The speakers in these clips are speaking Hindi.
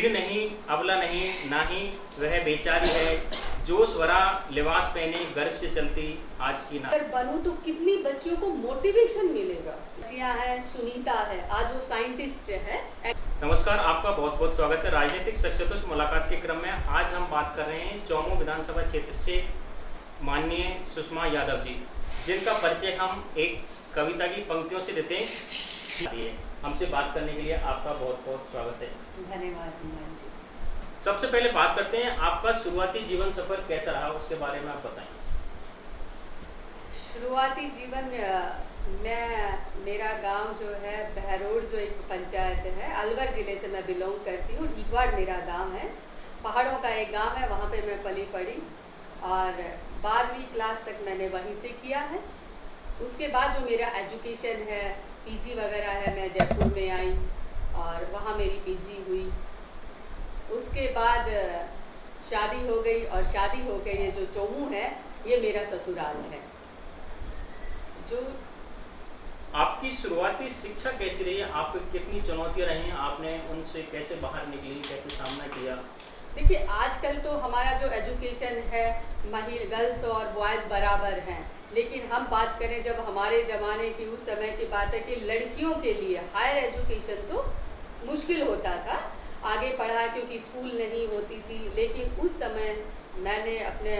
हीर नहीं, अबला नहीं, ना ही वह बेचारी है, जोश भरा लिबास पहने गर्व से चलती आज की ना। अगर बनूं तो कितनी बच्चियों को मोटिवेशन मिलेगा। बच्चियां हैं, सुनीता है, आज वो साइंटिस्ट है। नमस्कार, आपका बहुत बहुत स्वागत है राजनीतिक शख्सियतों से मुलाकात के क्रम में। आज हम बात कर रहे हैं चौमू विधानसभा क्षेत्र से माननीय सुषमा यादव जी, जिनका परिचय हम एक कविता की पंक्तियों से देते हैं। हमसे बात करने के लिए आपका बहुत बहुत स्वागत है। धन्यवाद हनुमान जी। सबसे पहले बात करते हैं, आपका शुरुआती जीवन सफर कैसा रहा, उसके बारे में आप बताएं। शुरुआती जीवन मेरा गांव जो है बहरोड, जो एक पंचायत है, अलवर जिले से मैं बिलोंग करती हूँ। ढीकवाड़ मेरा गांव है, पहाड़ों का एक गांव है, वहाँ पे मैं पली पड़ी और 12वीं क्लास तक मैंने वहीं से किया है। उसके बाद जो मेरा एजुकेशन है, पीजी वगैरह है, मैं जयपुर में आई और वहाँ मेरी पीजी हुई। उसके बाद शादी हो गई और शादी हो के ये जो चौमू है ये मेरा ससुराल है। जो आपकी शुरुआती शिक्षा कैसी रही है, आपको कितनी चुनौतियां रही हैं, आपने उनसे कैसे बाहर निकली, कैसे सामना किया? देखिए, आजकल तो हमारा जो एजुकेशन है, गर्ल्स और बॉयज़ बराबर हैं, लेकिन हम बात करें जब हमारे ज़माने की, उस समय की बात है कि लड़कियों के लिए हायर एजुकेशन तो मुश्किल होता था आगे पढ़ा, क्योंकि स्कूल नहीं होती थी। लेकिन उस समय मैंने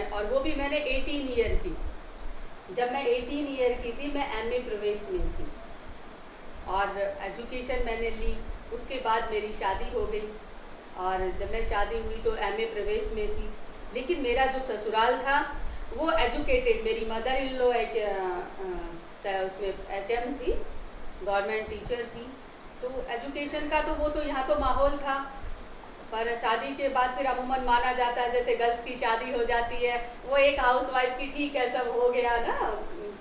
और वो भी मैंने 18 ईयर की, जब मैं 18 ईयर की थी मैं एमए प्रवेश में थी और एजुकेशन मैंने ली। उसके बाद मेरी शादी हो गई और जब मैं शादी हुई तो एमए प्रवेश में थी। लेकिन मेरा जो ससुराल था वो एजुकेटेड, मेरी मदर इन लॉ एक उसमें एचएम थी, गवर्नमेंट टीचर थी, तो एजुकेशन का तो वो तो यहाँ तो माहौल था। पर शादी के बाद फिर अमूमन माना जाता है, जैसे गर्ल्स की शादी हो जाती है वो एक हाउसवाइफ की, ठीक है सब हो गया ना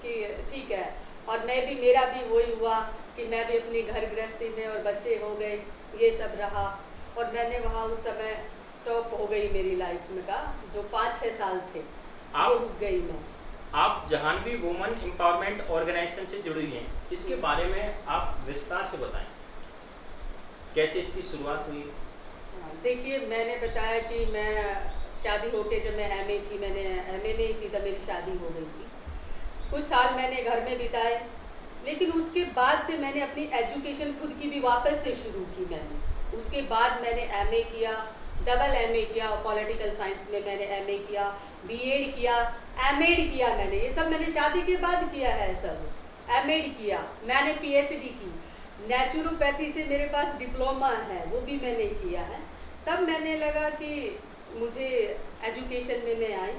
कि ठीक है। और मेरा भी वही हुआ कि मैं भी अपनी घर गृहस्थी में और बच्चे हो गए, ये सब रहा और मैंने वहाँ उस समय स्टॉप हो गई मेरी लाइफ में का जो 5-6 साल थे, वो रुक गई मैं। आप जहानवी वुमन एम्पावरमेंट ऑर्गेनाइजेशन से जुड़ी हैं, इसके बारे में आप विस्तार से बताएं, कैसे इसकी शुरुआत हुई? देखिए, मैंने बताया कि मैं शादी होके जब मैं एमए थी, मैंने एमए में ही थी तब मेरी शादी हो गई थी। कुछ साल मैंने घर में बिताए, लेकिन उसके बाद से मैंने अपनी एजुकेशन खुद की भी वापस से शुरू की मैंने। उसके बाद मैंने एमए किया, डबल एमए किया, पॉलिटिकल साइंस में मैंने एमए किया, बीएड किया, एमएड किया मैंने, ये सब मैंने शादी के बाद किया है सब। एमएड किया मैंने, पीएचडी की, नेचुरोपैथी से मेरे पास डिप्लोमा है, वो भी मैंने किया है। तब मैंने लगा कि मुझे एजुकेशन में मैं आई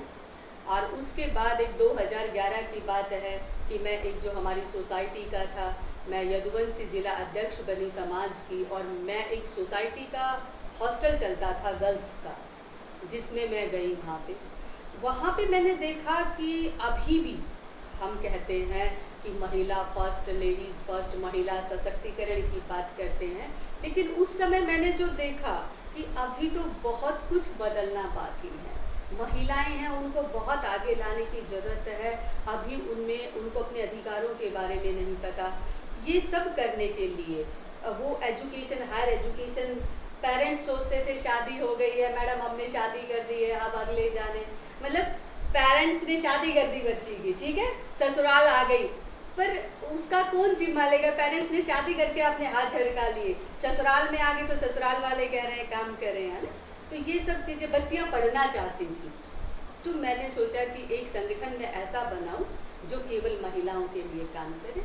और उसके बाद एक 2011 की बात है कि मैं एक जो हमारी सोसाइटी का था, मैं यदुवंशी जिला अध्यक्ष बनी समाज की और मैं एक सोसाइटी का हॉस्टल चलता था गर्ल्स का, जिसमें मैं गई वहाँ पे मैंने देखा कि अभी भी हम कहते हैं कि महिला फर्स्ट, लेडीज़ फर्स्ट, महिला सशक्तिकरण की बात करते हैं, लेकिन उस समय मैंने जो देखा कि अभी तो बहुत कुछ बदलना बाकी है। महिलाएं हैं, उनको बहुत आगे लाने की ज़रूरत है। अभी उनको अपने अधिकारों के बारे में नहीं पता। ये सब करने के लिए वो एजुकेशन, हायर एजुकेशन, पेरेंट्स सोचते थे शादी हो गई है मैडम, हमने शादी कर दी है, अब अगले जाने, मतलब पेरेंट्स ने शादी कर दी बच्ची की, ठीक है, ससुराल आ गई, पर उसका कौन जिम्मा लेगा? पेरेंट्स ने शादी करके अपने हाथ झटका लिए, ससुराल में आ गई तो ससुराल वाले कह रहे हैं काम करें, है ना। तो ये सब चीज़ें बच्चियां पढ़ना चाहती थी, तो मैंने सोचा कि एक संगठन में ऐसा बनाऊं जो केवल महिलाओं के लिए काम करे।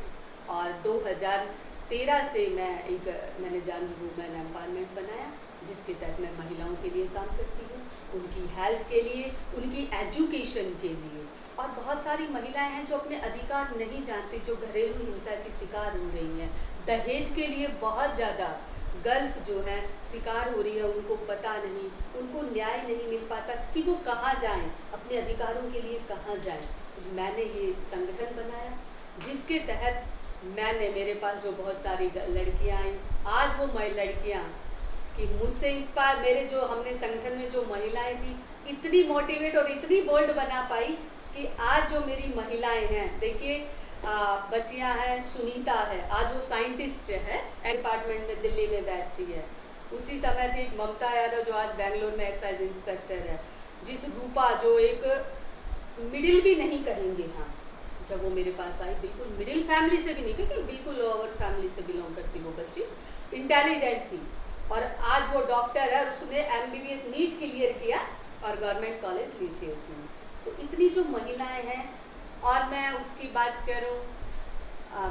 और 2013 से मैंने जानवी वुमेन एम्पावरमेंट बनाया, जिसके तहत मैं महिलाओं के लिए काम करती हूँ, उनकी हेल्थ के लिए, उनकी एजुकेशन के लिए। और बहुत सारी महिलाएं हैं जो अपने अधिकार नहीं जानती, जो घरेलू हिंसा की शिकार हो रही हैं, दहेज के लिए बहुत ज़्यादा गर्ल्स जो हैं शिकार हो रही है, उनको पता नहीं, उनको न्याय नहीं मिल पाता कि वो कहाँ जाएं, अपने अधिकारों के लिए कहाँ जाएं। तो मैंने ये संगठन बनाया, जिसके तहत मेरे पास जो बहुत सारी लड़कियाँ आई, आज वो लड़कियाँ कि मुझसे इंस्पायर, मेरे जो हमने संगठन में जो महिलाएं थी इतनी मोटिवेट और इतनी बोल्ड बना पाई कि आज जो मेरी महिलाएं हैं, देखिए बच्चियां हैं, सुनीता है, आज वो साइंटिस्ट है, डिपार्टमेंट में दिल्ली में बैठती है, उसी समय थी एक ममता यादव जो आज बेंगलोर में एक्साइज इंस्पेक्टर है, जिस रूपा जो एक मिडिल भी नहीं कहेंगे, हाँ जब वो मेरे पास आई, बिल्कुल मिडिल फैमिली से भी नहीं, क्योंकि बिल्कुल लोअर फैमिली से बिलोंग करती वो बच्ची, इंटेलिजेंट थी और आज वो डॉक्टर है और उसने MBBS नीट क्लियर किया और गवर्नमेंट कॉलेज ली थी उसने। तो इतनी जो महिलाएं हैं, और मैं उसकी बात करूँ,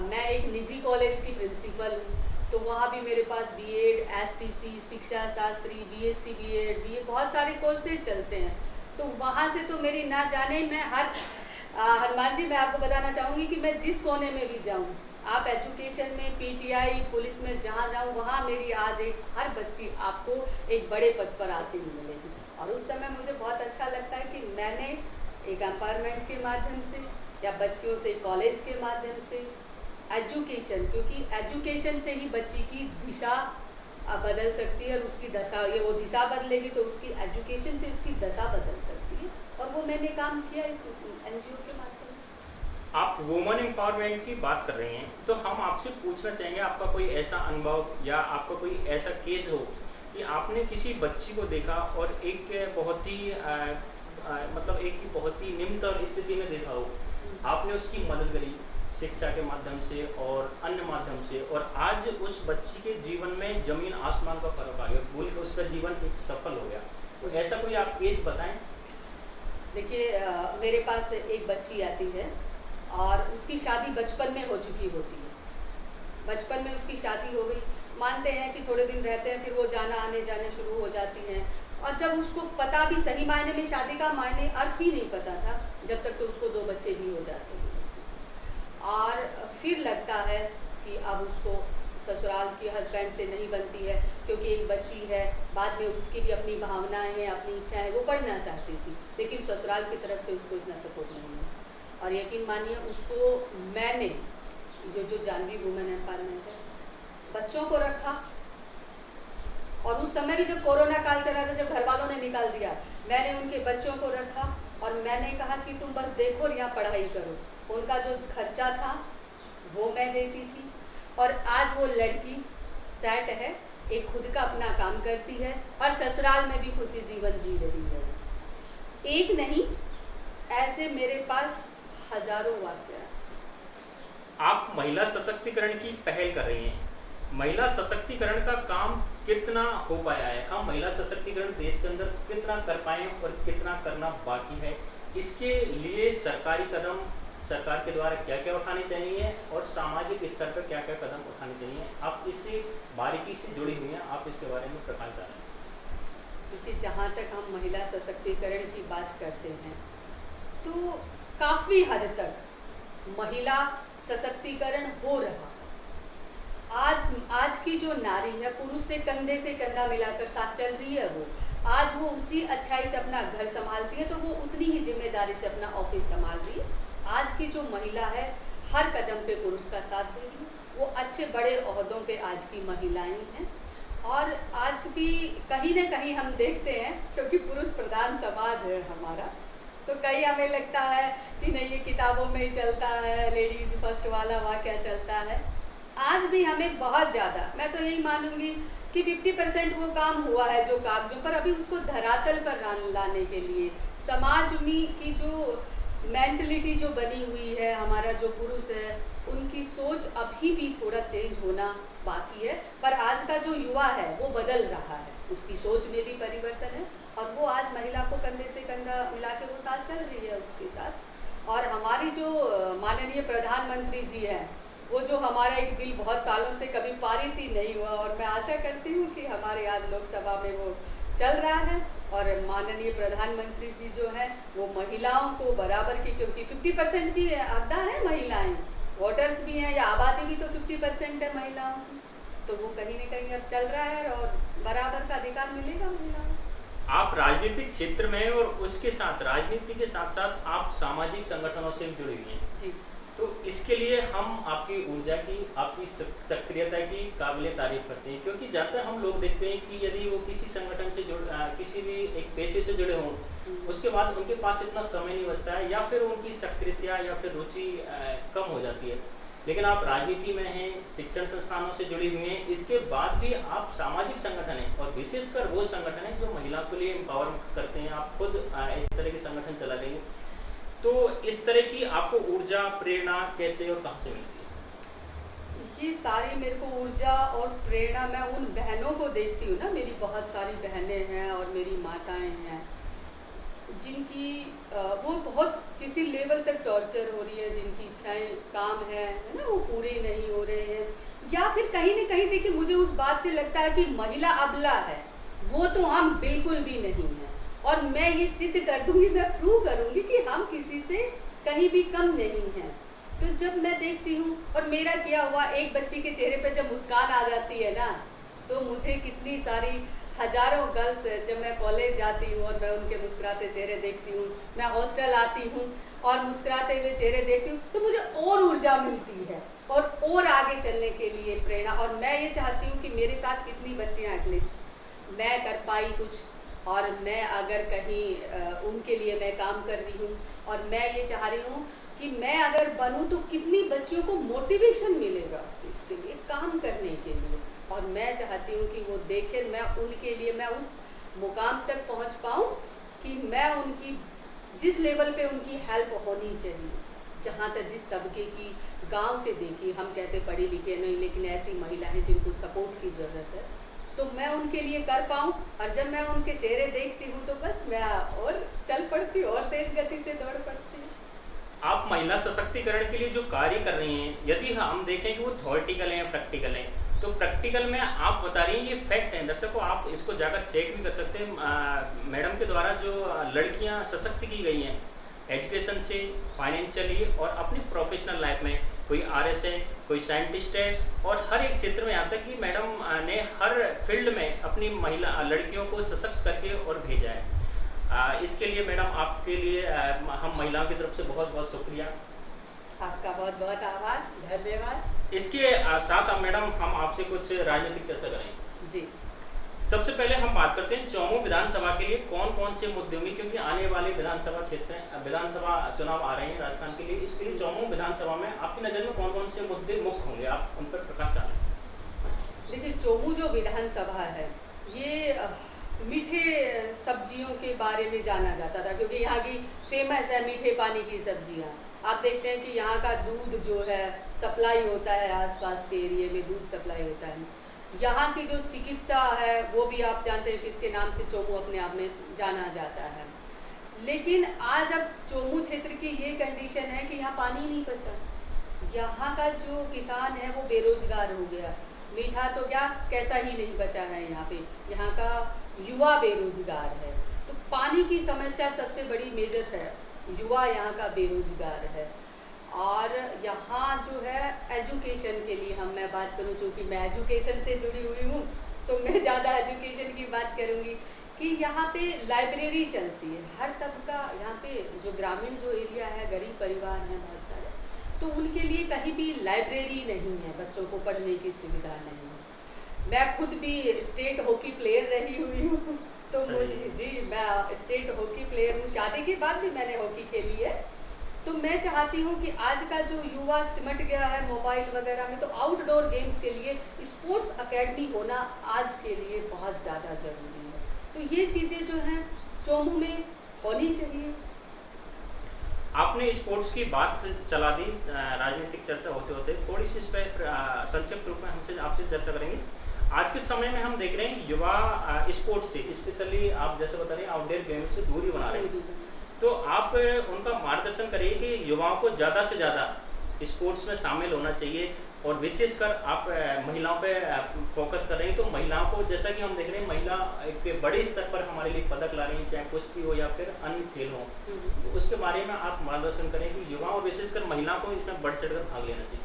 मैं एक निजी कॉलेज की प्रिंसिपल हूँ, तो वहाँ भी मेरे पास BEd, STC, शिक्षा शास्त्री, BSc BEd, BA बहुत सारे कोर्सेज चलते हैं। तो वहाँ से तो मेरी ना जाने, मैं हनुमान जी मैं आपको बताना चाहूँगी कि मैं जिस कोने में भी जाऊँ, आप एजुकेशन में, PTI, पुलिस में जहाँ जाऊँ, वहाँ मेरी आज हर बच्ची आपको एक बड़े पद पर आसीन मिलेगी। और उस समय मुझे बहुत अच्छा लगता है कि मैंने एक एम्पावरमेंट के माध्यम से या बच्चियों से कॉलेज के माध्यम से एजुकेशन, क्योंकि एजुकेशन से ही बच्ची की दिशा बदल सकती है और उसकी दशा, ये वो दिशा बदलेगी तो उसकी एजुकेशन से उसकी दशा बदल सकती है। और वो मैंने काम किया इस NGO के माध्यम से। आप वुमेन एम्पावरमेंट की बात कर रही हैं, तो हम आपसे पूछना चाहेंगे आपका कोई ऐसा अनुभव या आपका कोई ऐसा केस हो कि आपने किसी बच्ची को देखा और एक बहुत ही मतलब एक बहुत ही निम्न स्थिति में देखा हो, आपने उसकी मदद करी शिक्षा के माध्यम से और अन्य माध्यम से, और आज उस बच्ची के जीवन में जमीन आसमान का फर्क आ गया, बोल के उसका जीवन एक सफल हो गया, तो ऐसा कोई आप केस बताएं। देखिए, मेरे पास एक बच्ची आती है और उसकी शादी बचपन में हो चुकी होती है, बचपन में उसकी शादी हो गई, मानते हैं कि थोड़े दिन रहते हैं, फिर वो जाना आने जाने शुरू हो जाती हैं, और जब उसको पता भी सही मायने में शादी का मायने अर्थ ही नहीं पता था, जब तक तो उसको 2 बच्चे भी हो जाते हैं, और फिर लगता है कि अब उसको ससुराल के हस्बैंड से नहीं बनती है, क्योंकि एक बच्ची है, बाद में उसकी भी अपनी भावनाएं हैं, अपनी इच्छाएं, वो पढ़ना चाहती थी, लेकिन ससुराल की तरफ से उसको इतना सपोर्ट नहीं है। और यकीन मानिए उसको मैंने जो जानवी वुमेन एम्पावरमेंट है, बच्चों को रखा, और उस समय भी जब कोरोना काल चला था, जब घर वालों ने निकाल दिया, मैंने उनके बच्चों को रखा और मैंने कहा कि तुम बस देखो और यहाँ पढ़ाई करो। उनका जो खर्चा था वो मैं देती थी, और आज वो लड़की सेट है, एक खुद का अपना काम करती है और ससुराल में भी खुशी जीवन जी रही है। एक नहीं, ऐसे मेरे पास हजारों वाक्य। आप महिला सशक्तिकरण की पहल कर रही हैं, महिला सशक्तिकरण का काम कितना हो पाया है, हम महिला सशक्तिकरण देश के अंदर कितना कर पाए और कितना करना बाकी है, इसके लिए सरकारी कदम सरकार के द्वारा क्या क्या उठाने चाहिए और सामाजिक स्तर पर क्या क्या कदम उठाने चाहिए, आप इससे बारीकी से जुड़ी हुई हैं, आप इसके बारे में प्रकाश डालें। क्योंकि जहाँ तक हम महिला सशक्तिकरण की बात करते हैं, तो काफ़ी हद तक महिला सशक्तिकरण हो रहा है। आज की जो नारी है, पुरुष से कंधा मिलाकर साथ चल रही है, वो आज वो उसी अच्छाई से अपना घर संभालती है, तो वो उतनी ही जिम्मेदारी से अपना ऑफिस संभाल रही है। आज की जो महिला है, हर कदम पे पुरुष का साथ दे रही है, वो अच्छे बड़े ओहदों पे आज की महिलाएं हैं। और आज भी कहीं ना कहीं हम देखते हैं, क्योंकि पुरुष प्रधान समाज है हमारा, तो कहीं हमें लगता है कि नहीं ये किताबों में ही चलता है, लेडीज फर्स्ट वाला वाक्य चलता है। आज भी हमें बहुत ज़्यादा, मैं तो यही मानूंगी कि 50% वो काम हुआ है जो कागजों पर, अभी उसको धरातल पर लाने के लिए समाज में की जो मेंटलिटी जो बनी हुई है, हमारा जो पुरुष है, उनकी सोच अभी भी थोड़ा चेंज होना बाकी है। पर आज का जो युवा है वो बदल रहा है, उसकी सोच में भी परिवर्तन है, और वो आज महिला को कंधे से कंधा मिला के वो साथ चल रही है उसके साथ। और हमारी जो माननीय प्रधानमंत्री जी हैं, वो जो हमारा एक बिल बहुत सालों से कभी पारित ही नहीं हुआ, और मैं आशा करती हूँ कि हमारे आज लोकसभा में वो चल रहा है, और माननीय प्रधानमंत्री जी जो है वो महिलाओं को बराबर की, क्योंकि 50% की हकदार है महिलाएं, वोटर्स भी हैं या आबादी भी तो 50% है महिलाओं की, तो वो कहीं न कहीं अब चल रहा है और बराबर का अधिकार मिलेगा महिलाओं को। आप राजनीतिक क्षेत्र में और उसके साथ राजनीति के साथ साथ आप सामाजिक संगठनों से भी जुड़ी हुई हैं जी, तो इसके लिए हम आपकी ऊर्जा की, आपकी सक्रियता की काबिले तारीफ करते हैं, क्योंकि ज़्यादातर हम लोग देखते हैं कि यदि वो किसी संगठन से किसी भी एक पेशे से जुड़े हों, उसके बाद उनके पास इतना समय नहीं बचता है, या फिर उनकी सक्रियता या फिर रुचि कम हो जाती है। लेकिन आप राजनीति में हैं, शिक्षण संस्थानों से जुड़ी हुई हैं, इसके बाद भी आप सामाजिक संगठन हैं और विशेषकर वो संगठन है जो महिलाओं के लिए एम्पावर करते हैं। आप खुद इस तरह के संगठन चला रही हैं, तो इस तरह की आपको ऊर्जा प्रेरणा कैसे और कहाँ से मिलती है? ये सारी मेरे को ऊर्जा और प्रेरणा मैं उन बहनों को देखती हूँ ना, मेरी बहुत सारी बहनें हैं और मेरी माताएं हैं जिनकी वो बहुत किसी लेवल तक टॉर्चर हो रही है, जिनकी इच्छाएं काम है ना, वो पूरे नहीं हो रहे हैं, या फिर कहीं न कहीं देखिए मुझे उस बात से लगता है कि महिला अबला है, वो तो हम बिल्कुल भी नहीं हैं। और मैं ये सिद्ध कर दूंगी, मैं प्रूव करूंगी कि हम किसी से कहीं भी कम नहीं हैं। तो जब मैं देखती हूँ और मेरा किया हुआ एक बच्ची के चेहरे पे जब मुस्कान आ जाती है ना, तो मुझे कितनी सारी हजारों गर्ल्स जब मैं कॉलेज जाती हूँ और मैं उनके मुस्कुराते चेहरे देखती हूँ, मैं हॉस्टल आती हूँ और मुस्कुराते हुए चेहरे देखती हूँ, तो मुझे और ऊर्जा मिलती है और आगे चलने के लिए प्रेरणा। और मैं ये चाहती हूँ कि मेरे साथ कितनी बच्चियाँ एटलीस्ट मैं कर पाई कुछ, और मैं अगर कहीं उनके लिए मैं काम कर रही हूँ, और मैं ये चाह रही हूँ कि मैं अगर बनूँ तो कितनी बच्चियों को मोटिवेशन मिलेगा उस चीज़ के लिए, काम करने के लिए। और मैं चाहती हूँ कि वो देखें, मैं उनके लिए मैं उस मुकाम तक पहुँच पाऊँ कि मैं उनकी जिस लेवल पे उनकी हेल्प होनी चाहिए, जहाँ तक जिस तबके की गांव से देखी, हम कहते पढ़ी लिखे नहीं, लेकिन ऐसी महिला हैं जिनको सपोर्ट की ज़रूरत है, तो मैं उनके लिए कर पाऊँ। और जब मैं उनके चेहरे देखती हूँ तो बस मैं और चल पड़ती हूँ और तेज गति से दौड़ पड़ती हूँ। आप महिला सशक्तिकरण के लिए जो कार्य कर रही हैं, यदि हम देखें कि वो थ्योरेटिकल है या प्रैक्टिकल है, तो प्रैक्टिकल में आप बता रही हैं, ये फैक्ट है दर्शकों, आप इसको जाकर चेक भी कर सकते हैं। मैडम के द्वारा जो लड़कियां सशक्त की गई हैं एजुकेशन से, फाइनेंशियली और अपनी प्रोफेशनल लाइफ में, कोई आरएस है, कोई साइंटिस्ट है, और हर एक क्षेत्र में, यहाँ तक कि मैडम ने हर फील्ड में अपनी महिला लड़कियों को सशक्त करके और भेजा है। इसके लिए मैडम आपके लिए हम महिलाओं की तरफ से बहुत बहुत शुक्रिया। आपका बहुत बहुत आभार, धन्यवाद। इसके साथ अब मैडम हम आपसे कुछ राजनीतिक चर्चा करेंगे जी। सबसे पहले हम बात करते हैं चौमू विधानसभा के लिए कौन कौन से मुद्दे होंगे, क्योंकि आने वाले विधानसभा चुनाव आ रहे हैं राजस्थान के लिए। इसके लिए चौमू विधानसभा में आपकी नज़र में कौन कौन से मुद्दे मुख्य होंगे, आप उन पर प्रकाश डालें। देखिए, चौमू जो विधानसभा है, ये मीठे सब्जियों के बारे में जाना जाता था, क्योंकि यहाँ की फेमस है मीठे पानी की सब्जियाँ। आप देखते हैं कि यहाँ का दूध जो है सप्लाई होता है, आसपास के एरिया में दूध सप्लाई होता है। यहाँ की जो चिकित्सा है वो भी आप जानते हैं कि इसके नाम से चौमू अपने आप में जाना जाता है। लेकिन आज अब चौमू क्षेत्र की ये कंडीशन है कि यहाँ पानी नहीं बचा, यहाँ का जो किसान है वो बेरोजगार हो गया। मीठा तो क्या, कैसा ही नहीं बचा है यहाँ पे, यहाँ का युवा बेरोजगार है। तो पानी की समस्या सबसे बड़ी मेजर है, युवा यहाँ का बेरोजगार है। और यहाँ जो है एजुकेशन के लिए मैं बात करूँ, चूँकि मैं एजुकेशन से जुड़ी हुई हूँ तो मैं ज़्यादा एजुकेशन की बात करूँगी कि यहाँ पे लाइब्रेरी चलती है, हर तबका यहाँ पे जो ग्रामीण जो एरिया है, गरीब परिवार हैं बहुत सारे, तो उनके लिए कहीं भी लाइब्रेरी नहीं है, बच्चों को पढ़ने की सुविधा नहीं है। मैं खुद भी स्टेट हॉकी प्लेयर रही हुई हूँ, तो मुझे जी मैं स्टेट हॉकी प्लेयर हूँ, शादी के बाद भी मैंने हॉकी खेली है। तो मैं चाहती हूँ कि आज का जो युवा सिमट गया है मोबाइल वगैरह में, तो आउटडोर गेम्स के लिए स्पोर्ट्स एकेडमी होना आज के लिए बहुत ज़्यादा ज़रूरी है। तो ये चीज़ें जो हैं चौमू में होनी चाहिए। आपने स्पोर्ट्स की बात चला दी, राजनीतिक चर्चा होते होते थोड़ी सी इस पर संक्षिप्त रूप में हमसे आपसे चर्चा करेंगे। आज के समय में हम देख रहे हैं युवा स्पोर्ट्स से, स्पेशली आप जैसे बता रहे हैं आउटडोर गेम से दूरी बना रहे हैं, तो आप उनका मार्गदर्शन करिए कि युवाओं को ज़्यादा से ज़्यादा स्पोर्ट्स में शामिल होना चाहिए, और विशेषकर आप महिलाओं पे फोकस कर रही हैं। तो महिलाओं को, जैसा कि हम देख रहे हैं महिला एक बड़े स्तर पर हमारे लिए पदक ला रही हैं, चाहे कुश्ती हो या फिर अन्य खेल हो, तो उसके बारे में आप मार्गदर्शन करें कि युवाओं और विशेषकर महिलाओं को इसमें बढ़ चढ़ कर भाग लेना चाहिए।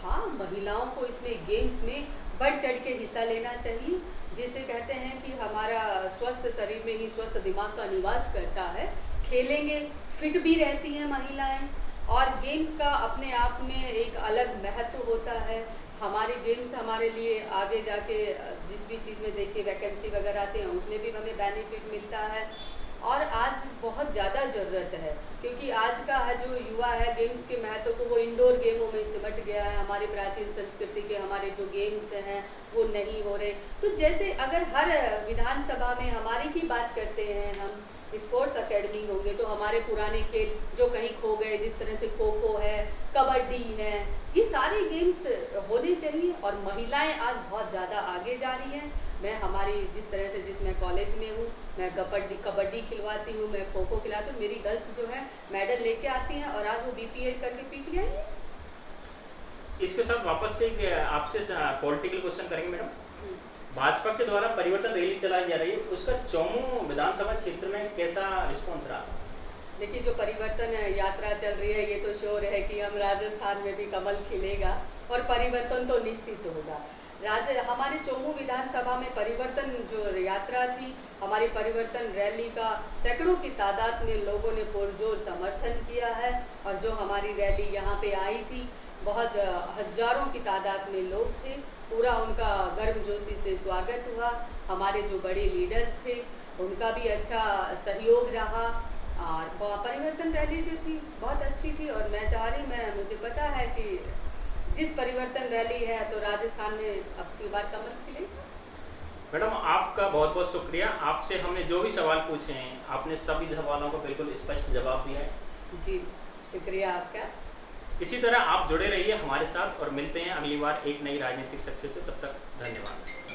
हाँ, महिलाओं को इसमें गेम्स में बढ़ चढ़ के हिस्सा लेना चाहिए। जिसे कहते हैं कि हमारा स्वस्थ शरीर में ही स्वस्थ दिमाग का निवास करता है। खेलेंगे, फिट भी रहती हैं महिलाएं, और गेम्स का अपने आप में एक अलग महत्व होता है। हमारे गेम्स हमारे लिए आगे जाके जिस भी चीज़ में देखिए वैकेंसी वगैरह आते हैं उसमें भी हमें बेनिफिट मिलता है। और आज बहुत ज़्यादा ज़रूरत है, क्योंकि आज का जो युवा है गेम्स के महत्व को वो इंडोर गेमों में सिमट गया है। हमारी प्राचीन संस्कृति के हमारे जो गेम्स हैं वो नहीं हो रहे। तो जैसे अगर हर विधानसभा में हमारी ही बात करते हैं हम, स्पोर्ट्स एकेडमी होंगे, तो हमारे पुराने खेल जो कहीं खो गए, जिस तरह से खो खो है, कबड्डी है, ये सारे गेम्स होने चाहिए। और महिलाएं आज बहुत ज़्यादा आगे जा रही हैं। मैं हमारी जिस तरह से जिस मैं कॉलेज में हूँ, मैं कबड्डी खिलवाती हूँ, मैं खो खो खिलाती हूँ। मेरी गर्ल्स जो है मेडल लेके आती हैं और आज वो BPED करके पीट गई हैं। इसके साथ वापस से एक आपसे पॉलिटिकल क्वेश्चन करेंगे मैडम। भाजपा के द्वारा परिवर्तन रैली चलाई जा रही है, उसका चौमू विधानसभा क्षेत्र में कैसा रिस्पॉन्स रहा? देखिए, जो परिवर्तन यात्रा चल रही है, ये तो श्योर है कि हम राजस्थान में भी कमल खिलेगा और परिवर्तन तो निश्चित होगा। हमारे चौमू विधानसभा में परिवर्तन जो यात्रा थी, हमारी परिवर्तन रैली का सैकड़ों की तादाद में लोगों ने पुरजोर समर्थन किया है। और जो हमारी रैली यहाँ पे आई थी, बहुत हजारों की तादाद में लोग थे, पूरा उनका गर्मजोशी से स्वागत हुआ। हमारे जो बड़े लीडर्स थे उनका भी अच्छा सहयोग रहा और परिवर्तन रैली जो थी बहुत अच्छी थी। और मैं चाह रही, मुझे पता है कि जिस परिवर्तन रैली है तो राजस्थान में अब की बार कमल खिलेगा। मैडम, आपका बहुत बहुत शुक्रिया। आपसे हमने जो भी सवाल पूछे हैं, आपने सभी सवालों को बिल्कुल स्पष्ट जवाब दिया है। जी, शुक्रिया आपका। इसी तरह आप जुड़े रहिए हमारे साथ और मिलते हैं अगली बार एक नई राजनीतिक शख्सियत से। तब तक धन्यवाद।